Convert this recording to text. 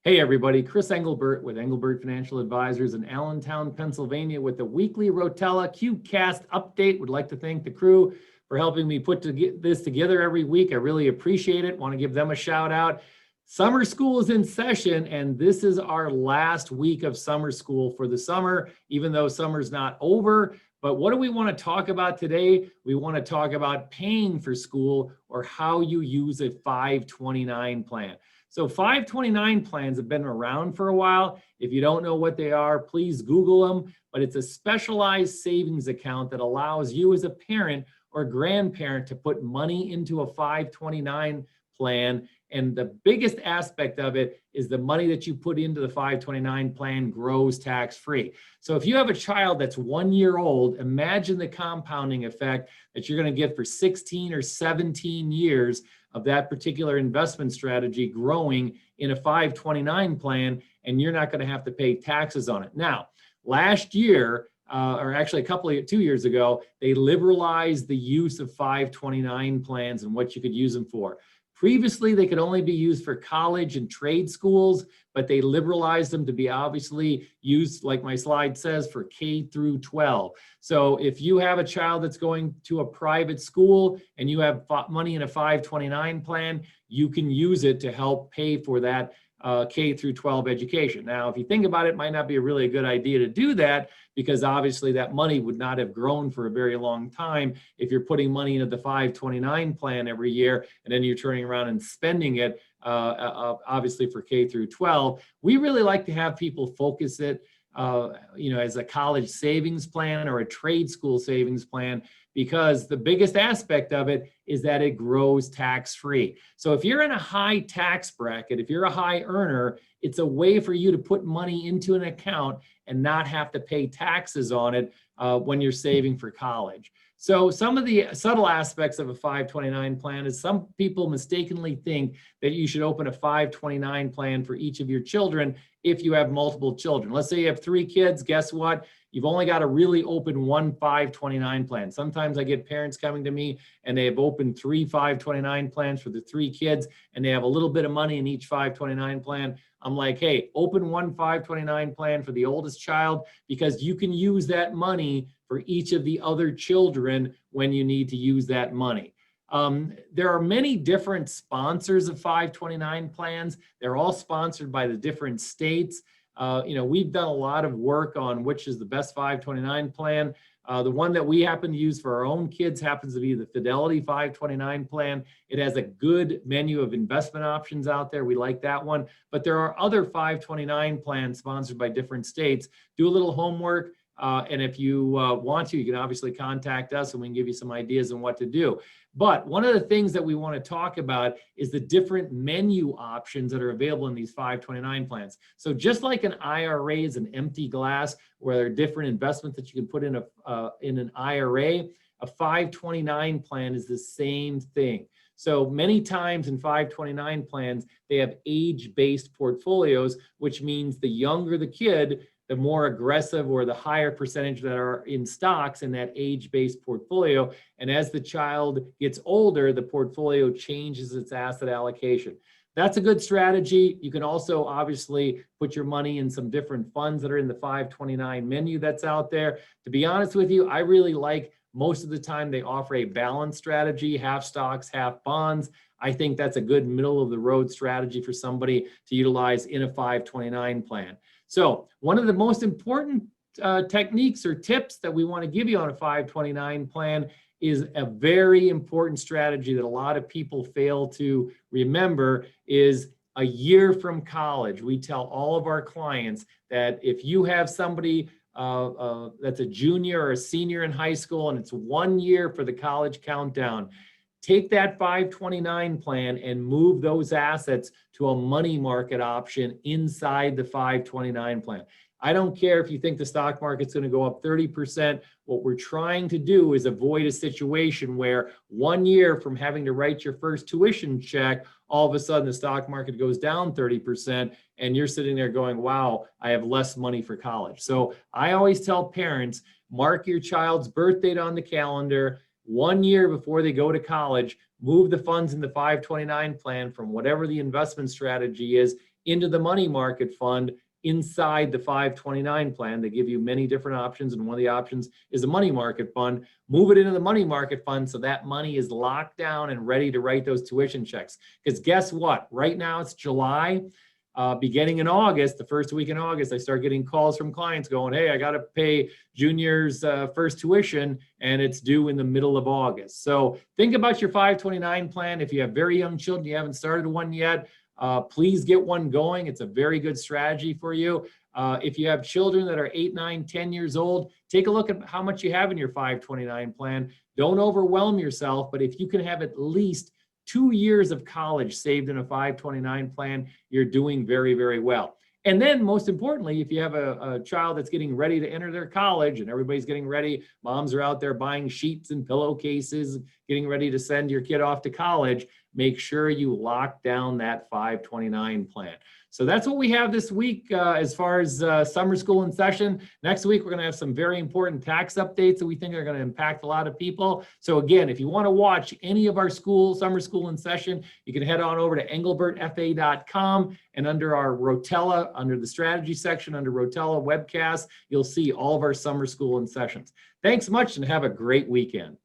Hey everybody, Chris Englebert with Englebert Financial Advisers in Allentown, Pennsylvania with the weekly Rotella QCast update. Would like to thank the crew for helping me put this together every week. I really appreciate it. Want to give them a shout out. Summer school is in session and this is our last week of summer school for the summer, even though summer's not over. But what do we want to talk about today? We want to talk about paying for school or how you use a 529 plan. So 529 plans have been around for a while. If you don't know what they are, please Google them. But it's a specialized savings account that allows you as a parent or grandparent to put money into a 529 plan. And the biggest aspect of it is the money that you put into the 529 plan grows tax-free. So if you have a child that's 1 year old, imagine the compounding effect that you're going to get for 16 or 17 years of that particular investment strategy growing in a 529 plan, and you're not going to have to pay taxes on it. Now, last year, or actually 2 years ago, they liberalized the use of 529 plans and what you could use them for. Previously, they could only be used for college and trade schools, but they liberalized them to be obviously used, like my slide says, for K through 12. So if you have a child that's going to a private school and you have money in a 529 plan, you can use it to help pay for that K through 12 education. Now, if you think about it, it might not be a good idea to do that because obviously that money would not have grown for a very long time if you're putting money into the 529 plan every year and then you're turning around and spending it obviously for K through 12. We really like to have people focus it as a college savings plan or a trade school savings plan, because the biggest aspect of it is that it grows tax-free. So if you're in a high tax bracket, if you're a high earner, it's a way for you to put money into an account and not have to pay taxes on it when you're saving for college. So some of the subtle aspects of a 529 plan is some people mistakenly think that you should open a 529 plan for each of your children if you have multiple children. Let's say you have 3 kids, guess what? You've only got to really open one 529 plan. Sometimes I get parents coming to me and they have opened 3 529 plans for the 3 kids and they have a little bit of money in each 529 plan. I'm like, hey, open one 529 plan for the oldest child because you can use that money for each of the other children when you need to use that money. There are many different sponsors of 529 plans. They're all sponsored by the different states. We've done a lot of work on which is the best 529 plan. The one that we happen to use for our own kids happens to be the Fidelity 529 plan. It has a good menu of investment options out there. We like that one. But there are other 529 plans sponsored by different states. Do a little homework. And if you want to, you can obviously contact us and we can give you some ideas on what to do. But one of the things that we want to talk about is the different menu options that are available in these 529 plans. So just like an IRA is an empty glass where there are different investments that you can put in an IRA, a 529 plan is the same thing. So many times in 529 plans, they have age-based portfolios, which means the younger the kid, the more aggressive or the higher percentage that are in stocks in that age-based portfolio. And as the child gets older, the portfolio changes its asset allocation. That's a good strategy. You can also obviously put your money in some different funds that are in the 529 menu that's out there. To be honest with you, I really like most of the time they offer a balanced strategy, half stocks, half bonds. I think that's a good middle of the road strategy for somebody to utilize in a 529 plan. So one of the most important techniques or tips that we want to give you on a 529 plan is a very important strategy that a lot of people fail to remember is a year from college. We tell all of our clients that if you have somebody that's a junior or a senior in high school and it's 1 year for the college countdown, take that 529 plan and move those assets to a money market option inside the 529 plan. I don't care if you think the stock market's going to go up 30%. What we're trying to do is avoid a situation where 1 year from having to write your first tuition check, all of a sudden the stock market goes down 30% and you're sitting there going, wow, I have less money for college. So I always tell parents, mark your child's birth date on the calendar, 1 year before they go to college, move the funds in the 529 plan from whatever the investment strategy is into the money market fund inside the 529 plan. They give you many different options, and one of the options is a money market fund. Move it into the money market fund so that money is locked down and ready to write those tuition checks. Because guess what? Right now it's July. Beginning in August, the first week in August, I start getting calls from clients going, hey, I got to pay junior's first tuition, and it's due in the middle of August. So think about your 529 plan. If you have very young children, you haven't started one yet, please get one going. It's a very good strategy for you. If you have children that are 8, 9, 10 years old, take a look at how much you have in your 529 plan. Don't overwhelm yourself, but if you can have at least 2 years of college saved in a 529 plan, you're doing very, very well. And then most importantly, if you have a child that's getting ready to enter their college and everybody's getting ready, moms are out there buying sheets and pillowcases, getting ready to send your kid off to college, make sure you lock down that 529 plan. So that's what we have this week as far as summer school in session. Next week, we're going to have some very important tax updates that we think are going to impact a lot of people. So again, if you want to watch any of our summer school in session, you can head on over to englebertfa.com, and under our Rotella, under the strategy section, under Rotella webcast, you'll see all of our summer school in sessions. Thanks much and have a great weekend.